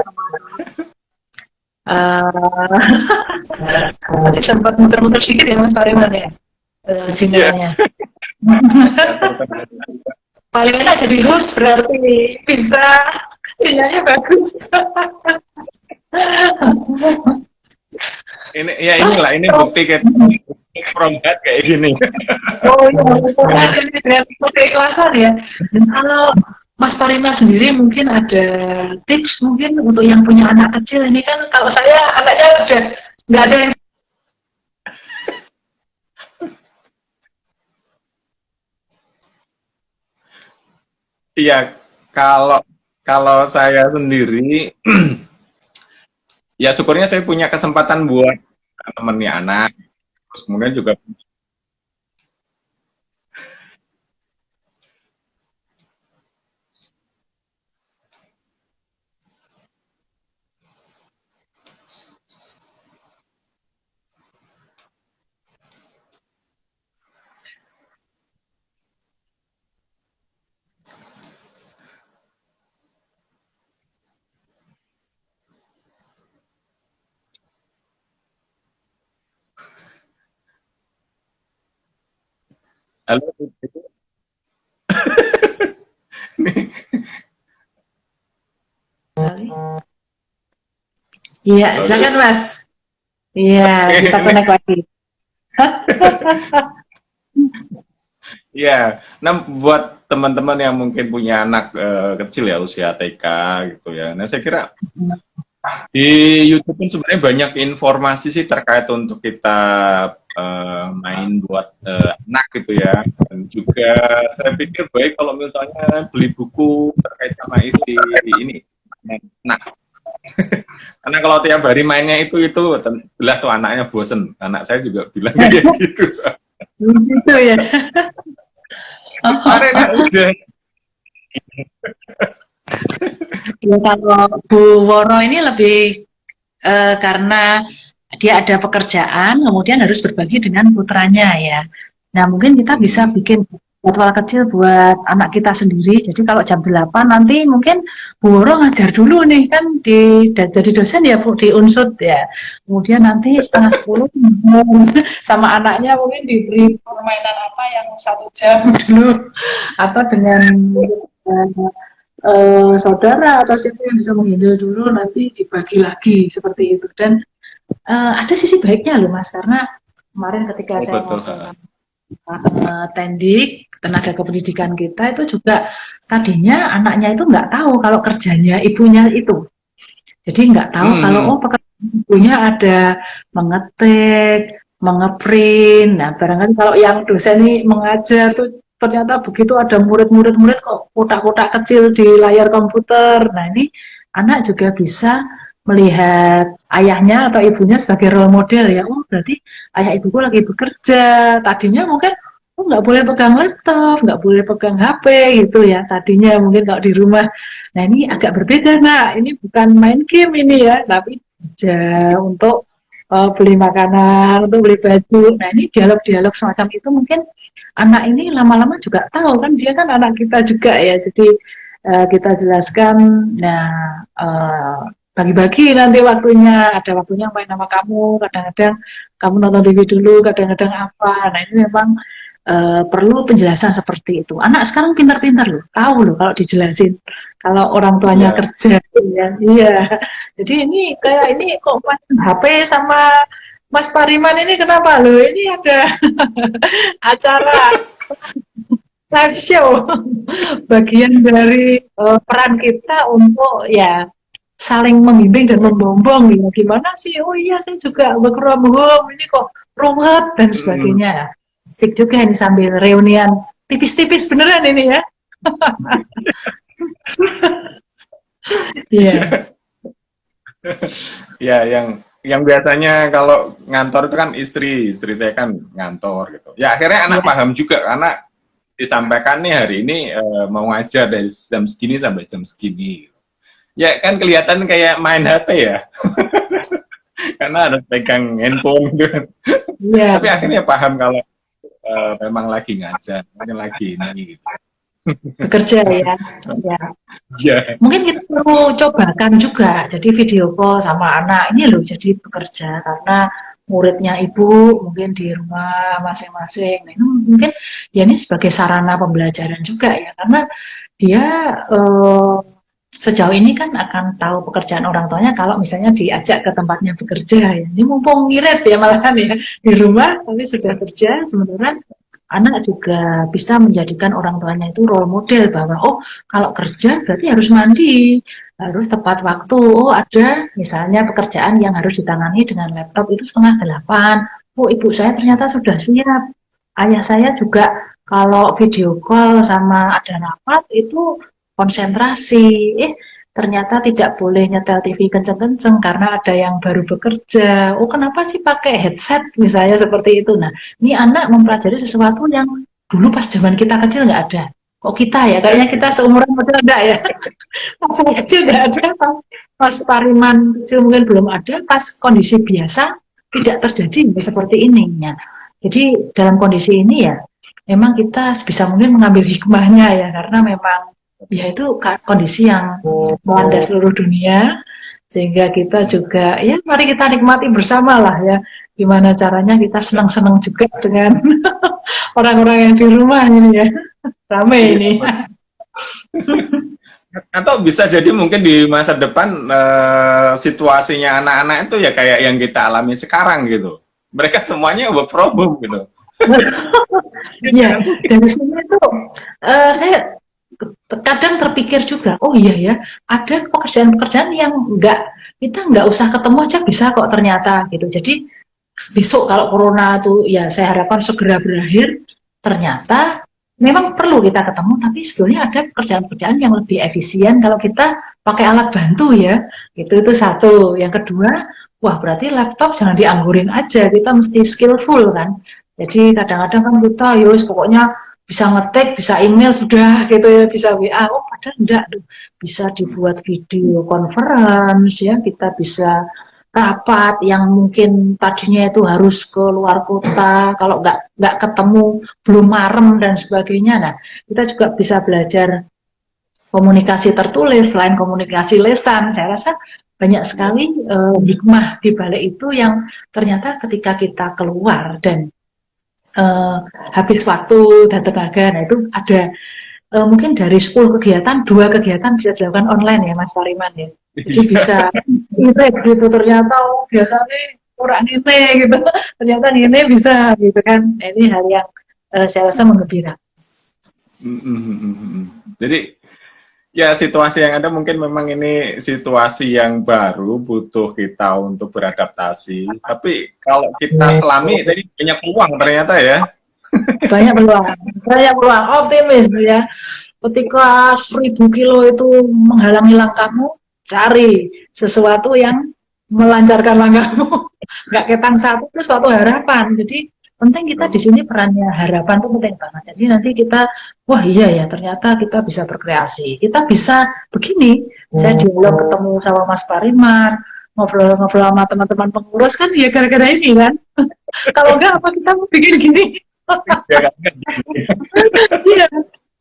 tadi sempat muter-muter sedikit ya Mas Pariman ya, Iya, sinyalnya. ya tersendat. Paling enak jadi host berarti bisa sinyalnya bagus. Ini ya inilah ini bukti kita from head kayak gini. Oh iya, ini dengan keikhlasan ya. Dan kalau Mas Parima sendiri mungkin ada tips mungkin untuk yang punya anak kecil ini kan kalau saya anaknya udah nggak ada yang Iya, kalau kalau saya sendiri ya syukurnya saya punya kesempatan buat menemani anak, terus kemudian juga halo, Iya, silakan Mas. Iya, kita ini connect lagi. ya. Nah, buat teman-teman yang mungkin punya anak kecil ya usia TK gitu ya. Nah, saya kira di YouTube pun sebenarnya banyak informasi sih terkait untuk kita main buat anak gitu ya. Dan juga saya pikir baik kalau misalnya beli buku terkait sama isi ini. Nah, karena kalau tiap hari mainnya itu jelas tuh anaknya bosen. Anak saya juga bilang kayak gitu. So. Gitu ya. Kemarin ya udah. Ya, kalau Bu Woro ini lebih karena dia ada pekerjaan, kemudian harus berbagi dengan putranya ya. Nah, mungkin kita bisa Hmm. bikin jadwal kecil buat anak kita sendiri. Jadi kalau jam 8 nanti mungkin Bu Woro ngajar dulu nih kan jadi dosen ya Bu di Unsud ya. Kemudian nanti setengah 10 sama anaknya mungkin diberi permainan apa yang 1 jam dulu atau dengan saudara atau siapa yang bisa menghandle dulu nanti dibagi lagi seperti itu dan ada sisi baiknya loh Mas karena kemarin ketika Oh saya betul. ngobrol Tendik tenaga kependidikan kita itu juga tadinya anaknya itu nggak tahu kalau kerjanya ibunya itu jadi nggak tahu kalau Hmm. oh pekerjaan ibunya ada mengetik mengeprint nah barangkali kalau yang dosen ini mengajar tuh ternyata begitu ada murid-murid kok kotak-kotak kecil di layar komputer nah ini anak juga bisa melihat ayahnya atau ibunya sebagai role model ya oh berarti ayah ibuku lagi bekerja tadinya mungkin oh nggak boleh pegang laptop nggak boleh pegang HP gitu ya tadinya mungkin kalau di rumah nah ini agak berbeda nah ini bukan main game ini ya tapi kerja untuk beli makanan untuk beli baju nah ini dialog-dialog semacam itu mungkin anak ini lama-lama juga tahu kan dia kan anak kita juga ya jadi kita jelaskan nah bagi-bagi nanti waktunya ada waktunya main sama kamu kadang-kadang kamu nonton TV dulu kadang-kadang apa nah ini memang perlu penjelasan seperti itu anak sekarang pintar-pintar loh tahu loh kalau dijelasin kalau orang tuanya Ya. kerja ya iya jadi ini kayak ini kok main HP sama Mas Pariman ini kenapa loh ini ada acara live show bagian dari peran kita untuk ya saling membimbing dan membombong ya gimana sih oh iya saya juga work from home ini kok ruwet dan Hmm. sebagainya asik juga ini sambil reunian tipis-tipis beneran ini ya iya Ya, yang yang biasanya kalau ngantor itu kan istri saya kan ngantor gitu. Ya akhirnya anak Ya, paham juga karena disampaikan nih hari ini mau ngajar dari jam segini sampai jam segini. Ya kan kelihatan kayak main HP ya, karena harus pegang handphone gitu kan. iya, Tapi akhirnya paham kalau memang lagi ngajar, mungkin lagi ini gitu. bekerja ya. Ya. Iya. Mungkin kita perlu cobakan juga, jadi video call sama anak ini loh, jadi bekerja karena muridnya ibu mungkin di rumah masing-masing. Nah, ini mungkin ya ini sebagai sarana pembelajaran juga ya, karena dia eh, sejauh ini kan akan tahu pekerjaan orang tuanya kalau misalnya diajak ke tempatnya bekerja ya. Ini mumpung ngirit ya malahan ya di rumah tapi sudah kerja, sementara anak juga bisa menjadikan orang tuanya itu role model bahwa oh kalau kerja berarti harus mandi, harus tepat waktu. Oh ada misalnya pekerjaan yang harus ditangani dengan laptop itu 7:30. Oh ibu saya ternyata sudah siap. Ayah saya juga kalau video call sama ada rapat itu konsentrasi. Ternyata tidak boleh nyetel TV kenceng-kenceng karena ada yang baru bekerja. Oh, kenapa sih pakai headset misalnya seperti itu? Nah, ini anak mempelajari sesuatu yang dulu pas zaman kita kecil nggak ada. Kok kita ya? Kayaknya kita seumuran model enggak ya? Pas saya kecil nggak ada, pas Pariman kecil mungkin belum ada, pas kondisi biasa tidak terjadi seperti ini. Ya. Jadi dalam kondisi ini ya, memang kita bisa mungkin mengambil hikmahnya ya, karena memang ya itu kondisi yang melanda seluruh dunia, sehingga kita juga ya mari kita nikmati bersama lah ya, gimana caranya kita senang-senang juga dengan orang-orang yang di rumah ini ya, rame ini. Atau bisa jadi mungkin di masa depan situasinya anak-anak itu ya kayak yang kita alami sekarang gitu. Mereka semuanya work from home gitu. Ya, dari sini tuh saya kadang terpikir juga, oh iya ya, ada pekerjaan-pekerjaan yang kita nggak usah ketemu aja bisa kok ternyata gitu. Jadi besok kalau corona tuh ya saya harapkan segera berakhir, ternyata memang perlu kita ketemu, tapi sebetulnya ada pekerjaan-pekerjaan yang lebih efisien kalau kita pakai alat bantu ya, itu satu. Yang kedua, wah berarti laptop jangan dianggurin aja, kita mesti skillful kan. Jadi kadang-kadang kan kita yus pokoknya bisa ngetik, bisa email sudah gitu ya, bisa WA. Oh padahal enggak tuh, bisa dibuat video conference ya, kita bisa rapat yang mungkin tadinya itu harus ke luar kota, kalau nggak ketemu belum marem dan sebagainya. Nah kita juga bisa belajar komunikasi tertulis selain komunikasi lesan. Saya rasa banyak sekali hikmah di balik itu yang ternyata ketika kita keluar dan habis waktu dan tenaga, nah itu ada mungkin dari 10 kegiatan, 2 kegiatan bisa dilakukan online ya Mas Fariman ya. Jadi bisa ngirit gitu, ternyata oh, biasanya orang ini gitu, ternyata ini bisa gitu kan. Ini hal yang saya rasa menggembirakan. Jadi ya situasi yang ada mungkin memang ini situasi yang baru, butuh kita untuk beradaptasi. Tapi kalau kita selami, jadi banyak peluang ternyata ya. Banyak peluang, optimis ya. Ketika 1000 kilo itu menghalangi langkahmu, cari sesuatu yang melancarkan langkahmu. Nggak ketang satu itu suatu harapan. Jadi penting kita di sini perannya harapan itu penting banget. Jadi nanti kita, wah iya ya ternyata kita bisa berkreasi. Kita bisa begini. Saya dialog ketemu sama Mas Pariman, ngobrol-ngobrol sama teman-teman pengurus kan ya gara-gara ini kan. Kalau enggak apa kita mau bikin gini? Iya,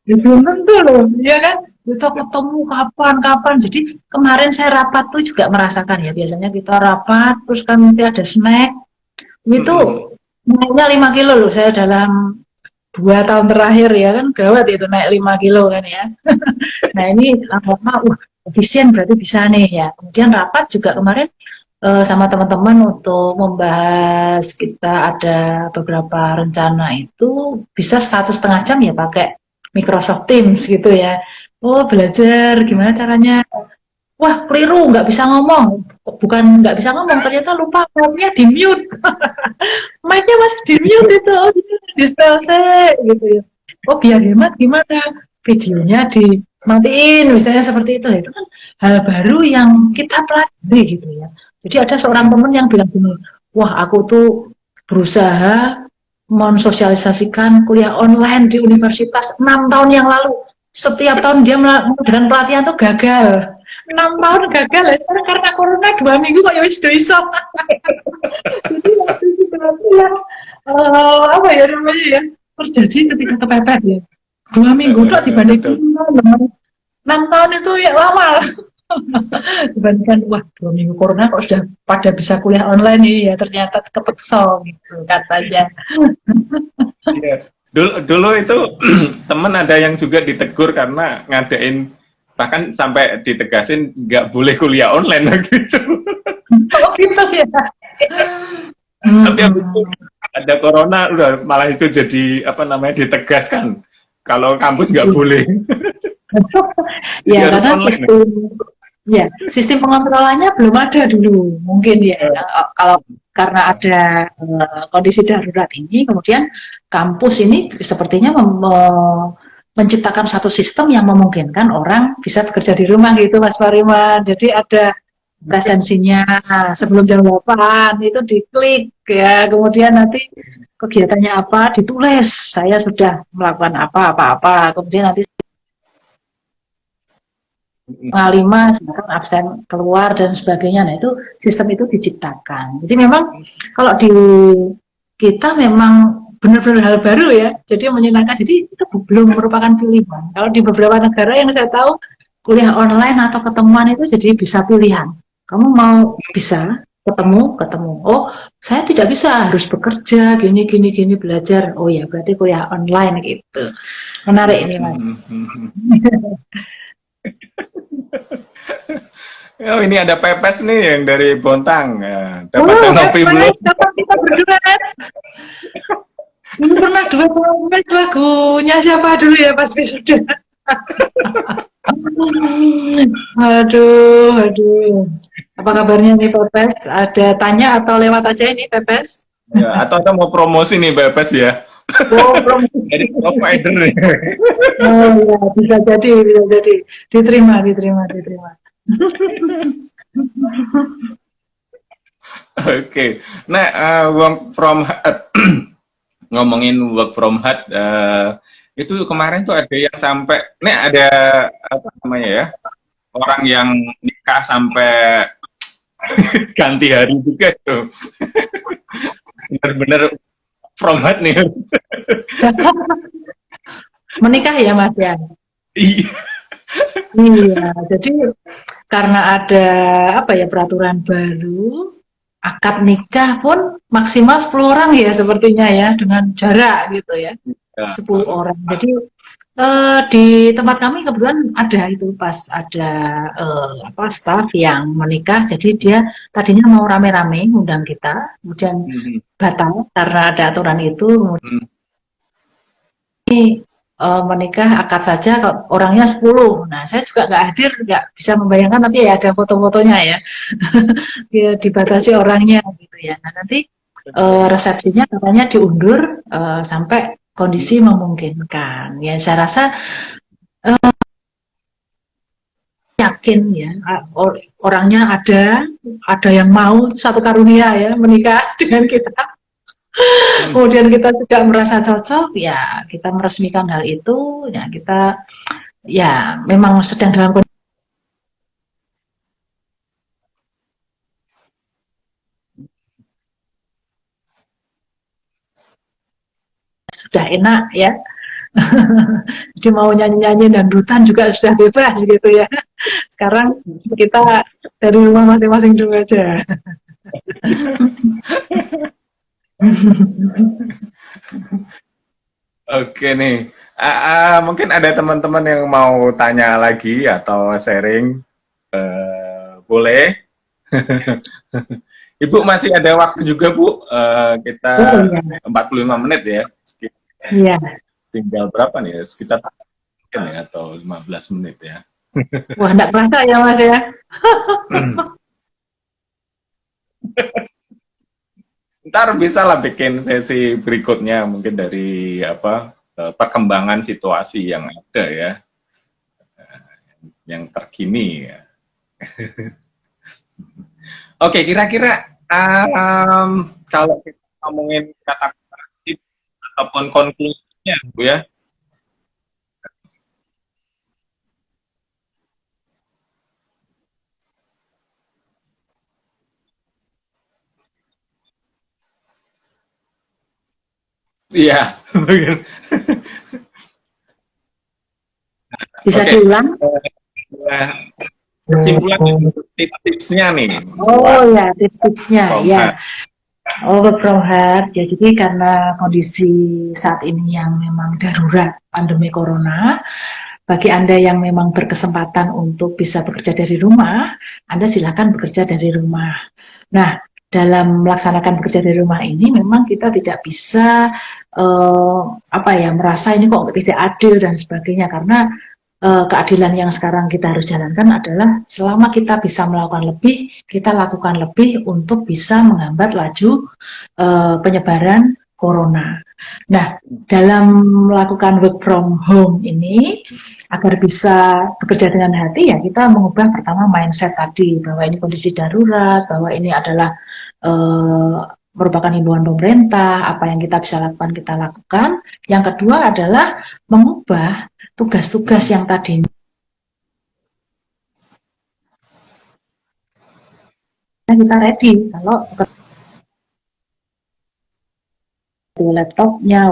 belum tentu loh, ya kan? Kita ketemu kapan-kapan. Jadi kemarin saya rapat tuh juga merasakan ya. Biasanya kita rapat, terus kan mesti ada snack. Itu naiknya 5 kilo loh. Saya dalam 2 tahun terakhir ya kan gawat itu naik 5 kilo kan ya. Nah ini lama-lama, efisien berarti bisa nih ya. Kemudian rapat juga kemarin sama teman-teman untuk membahas, kita ada beberapa rencana itu bisa 1,5 jam ya pakai Microsoft Teams gitu ya. Oh belajar gimana caranya, wah keliru nggak bisa ngomong, bukan nggak bisa ngomong ternyata lupa mic-nya di mute. Mic-nya masih di mute itu, oh di selesai gitu ya. Oh biar hemat gimana, videonya dimatiin misalnya seperti itu. Itu kan hal baru yang kita pelajari gitu ya. Jadi ada seorang teman yang bilang gini, wah aku tuh berusaha mensosialisasikan kuliah online di universitas 6 tahun yang lalu. Setiap tahun dia mengadakan pelatihan tuh gagal. 6 tahun gagal ya, sekarang karena corona 2 minggu kok ya wis do iso. Jadi waktu sesuatu yang apa ya namanya ya terjadi ketika kepepet ya. 2 minggu tuh dibandingkan Betul. 6 tahun itu ya lama. Dibandingkan wah 2 minggu corona kok sudah pada bisa kuliah online nih ya ternyata kepeksa gitu katanya. Iya. Dulu itu temen ada yang juga ditegur karena ngadain, bahkan sampai ditegasin nggak boleh kuliah online gitu. Oh gitu ya. Tapi habis itu ada corona udah malah itu jadi apa namanya ditegaskan kalau kampus nggak boleh. Jadi Ya harus karena online. sistem pengontrolannya belum ada dulu mungkin ya. Kalau karena ada kondisi darurat ini kemudian kampus ini sepertinya menciptakan satu sistem yang memungkinkan orang bisa bekerja di rumah gitu Mas Pariman. Jadi ada presensinya sebelum jam 8 itu diklik ya, kemudian nanti kegiatannya apa ditulis, saya sudah melakukan apa, kemudian nanti setengah 5 silakan absen keluar dan sebagainya. Nah itu sistem itu diciptakan. Jadi memang kalau di kita memang benar-benar hal baru ya, jadi menyenangkan. Jadi itu belum merupakan pilihan. Kalau di beberapa negara yang saya tahu kuliah online atau ketemuan itu jadi bisa pilihan. Kamu mau bisa ketemu. Oh, saya tidak bisa, harus bekerja, gini belajar. Oh ya, berarti kuliah online gitu. Menarik ini, Mas. Oh, ini ada Pepes nih yang dari Bontang. Ya, dapat Oh, ngopi belum? kapan kita berduet? Dulu pernah duet sama Mas, lagunya siapa dulu ya pas wisuda? Aduh. Apa kabarnya nih Pepes? Ada tanya atau lewat aja ini Pepes? Ya, atau mau promosi nih Pepes ya? Oh, promosi. Jadi provider nih. Oh ya, bisa jadi. Diterima. Oke. Nah, work from ngomongin work from home, itu kemarin tuh ada yang sampai, nih ada apa namanya ya, orang yang nikah sampai ganti hari juga tuh. Bener-bener from home nih. Menikah ya Mas ya? Iya. Iya, jadi karena ada apa ya peraturan baru, akad nikah pun maksimal 10 orang ya sepertinya ya dengan jarak gitu ya. 10 orang. Jadi di tempat kami kebetulan ada itu pas ada apa staff yang menikah, jadi dia tadinya mau rame-rame undang kita, kemudian batal karena ada aturan itu, kemudian menikah akad saja orangnya 10. Nah, saya juga nggak hadir, nggak bisa membayangkan, tapi ya ada foto-fotonya ya. Ya dibatasi orangnya gitu ya. Nah, nanti resepsinya katanya diundur sampai kondisi memungkinkan. Ya, saya rasa yakin ya orangnya ada yang mau satu karunia ya menikah dengan kita. Kemudian kita juga merasa cocok, ya kita meresmikan hal itu, ya kita ya memang sedang dalam kondisi sudah enak ya. Jadi mau nyanyi-nyanyi dangdutan juga sudah bebas gitu ya. Sekarang kita dari rumah masing-masing dulu aja. Oke nih. Mungkin ada teman-teman yang mau tanya lagi atau sharing. Boleh. Ibu masih ada waktu juga, Bu. Kita Oh, iya. 45 menit ya. Iya. Tinggal berapa nih? Sekitar mungkin ya atau 15 menit ya. Wah, enggak kerasa ya Mas ya. Ntar bisa lah bikin sesi berikutnya mungkin dari apa perkembangan situasi yang ada ya, yang terkini ya. Oke, kira-kira kalau kita ngomongin kata-kata tips ataupun konklusinya, Bu ya. Iya, Bisa oke. diulang? Nah, kesimpulannya tips-tipsnya nih Oh buat ya, tips-tipsnya from ya. home. Work from home. Ya, jadi karena kondisi saat ini yang memang darurat pandemi corona, bagi Anda yang memang berkesempatan untuk bisa bekerja dari rumah, Anda silakan bekerja dari rumah. Nah, dalam melaksanakan bekerja dari rumah ini memang kita tidak bisa apa ya merasa ini kok tidak adil dan sebagainya karena keadilan yang sekarang kita harus jalankan adalah selama kita bisa melakukan lebih, kita lakukan lebih untuk bisa menghambat laju penyebaran corona. Nah, dalam melakukan work from home ini, agar bisa bekerja dengan hati, ya kita mengubah pertama mindset tadi, bahwa ini kondisi darurat, bahwa ini adalah eh, merupakan himbauan pemerintah, apa yang kita bisa lakukan, kita lakukan. Yang kedua adalah mengubah tugas-tugas Mm-mm. yang tadinya kita ready, kalau laptopnya,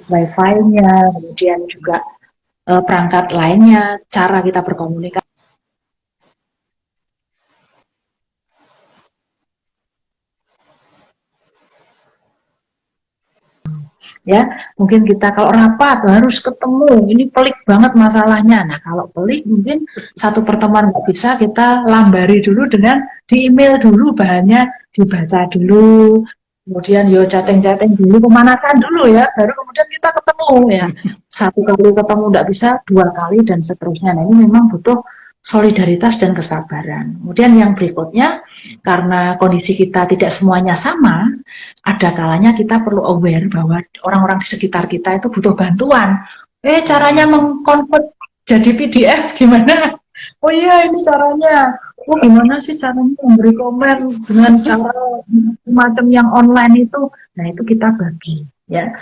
wifi-nya, kemudian juga perangkat lainnya, cara kita berkomunikasi. Ya, mungkin kita kalau rapat harus ketemu, ini pelik banget masalahnya. Nah, kalau pelik mungkin satu pertemuan nggak bisa, kita lambari dulu dengan di email dulu, bahannya dibaca dulu, kemudian yo chatting-chatting dulu, pemanasan dulu ya, baru kemudian kita ketemu ya. Satu kali ketemu nggak bisa, dua kali dan seterusnya. Nah, ini memang butuh solidaritas dan kesabaran. Kemudian yang berikutnya, karena kondisi kita tidak semuanya sama, ada kalanya kita perlu aware bahwa orang-orang di sekitar kita itu butuh bantuan. Caranya Mm-mm. mengkonvert jadi PDF gimana? Oh iya, ini caranya. Oh, gimana sih caranya memberi komen dengan cara macam yang online itu? Nah, itu kita bagi ya.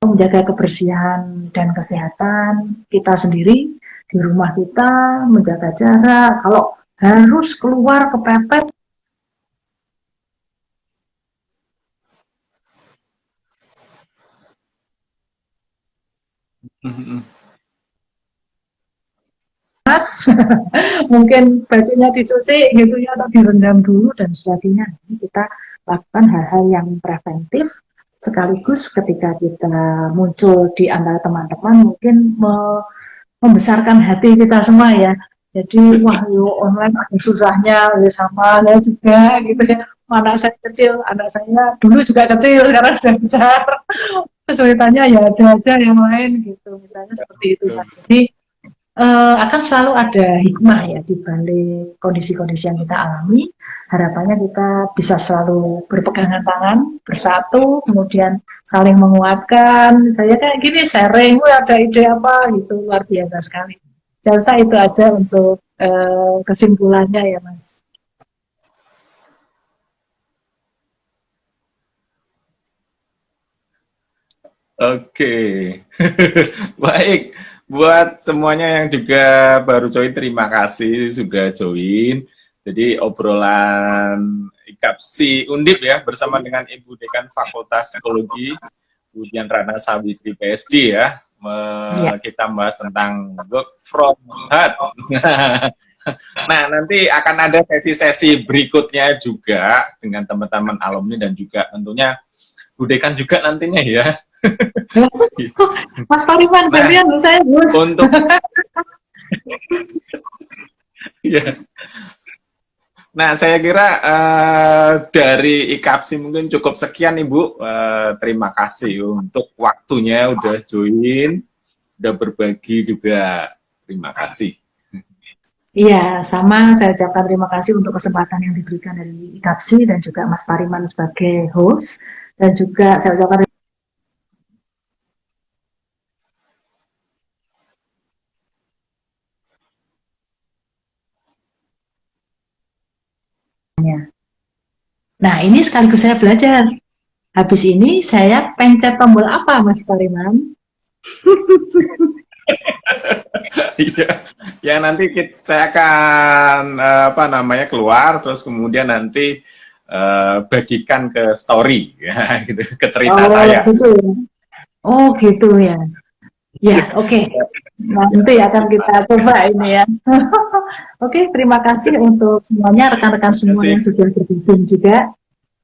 Menjaga kebersihan dan kesehatan kita sendiri di rumah kita, menjaga jarak. Kalau harus keluar kepepet, Mm-mm. mungkin bajunya dicuci gitu ya atau direndam dulu dan sebagainya. Ini kita lakukan hal-hal yang preventif sekaligus ketika kita muncul di antara teman-teman mungkin membesarkan hati kita semua ya. Jadi wah yo online ada susahnya ya sama ya juga gitu ya. Anak saya kecil, anak saya dulu juga kecil sekarang sudah besar. Kesulitannya ya ada aja yang lain gitu misalnya seperti itu. Nah, jadi akan selalu ada hikmah ya di balik kondisi-kondisi yang kita alami. Harapannya kita bisa selalu berpegangan tangan, bersatu, kemudian saling menguatkan. Saya kayak gini sharing, ada ide apa gitu, luar biasa sekali. Saya itu aja untuk kesimpulannya ya Mas. Oke, baik. Buat semuanya yang juga baru join, terima kasih sudah join. Jadi obrolan IKAPSI Undip ya bersama dengan Ibu Dekan Fakultas Psikologi, kemudian Rana Savitri PSD ya. Ya, Kita membahas tentang work from home. Nah, nanti akan ada sesi-sesi berikutnya juga dengan teman-teman alumni dan juga tentunya Bu Dekan juga nantinya ya. Mas Pariman, Nah, gantian saya Gus. untuk ya. Nah, saya kira dari IKAPSI mungkin cukup sekian Ibu. Terima kasih untuk waktunya udah join, udah berbagi juga. Terima kasih. Iya, sama saya ucapkan terima kasih untuk kesempatan yang diberikan dari IKAPSI dan juga Mas Pariman sebagai host. Dan juga saya ucapkan Nah, ini sekaligus saya belajar. Habis ini saya pencet tombol apa, Mas Fariman? Iya, ya nanti saya akan apa namanya keluar, terus kemudian nanti bagikan ke story, ya, gitu, ke cerita Oh, saya. gitu ya. Oh, gitu ya. Ya, oke. Nanti akan kita coba ini ya. Oke, terima kasih untuk semuanya, rekan-rekan semua Nanti, yang sudah bergabung juga.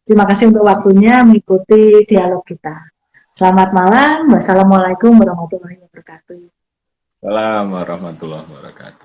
Terima kasih untuk waktunya mengikuti dialog kita. Selamat malam. Wassalamualaikum warahmatullahi wabarakatuh. Assalamualaikum warahmatullahi wabarakatuh.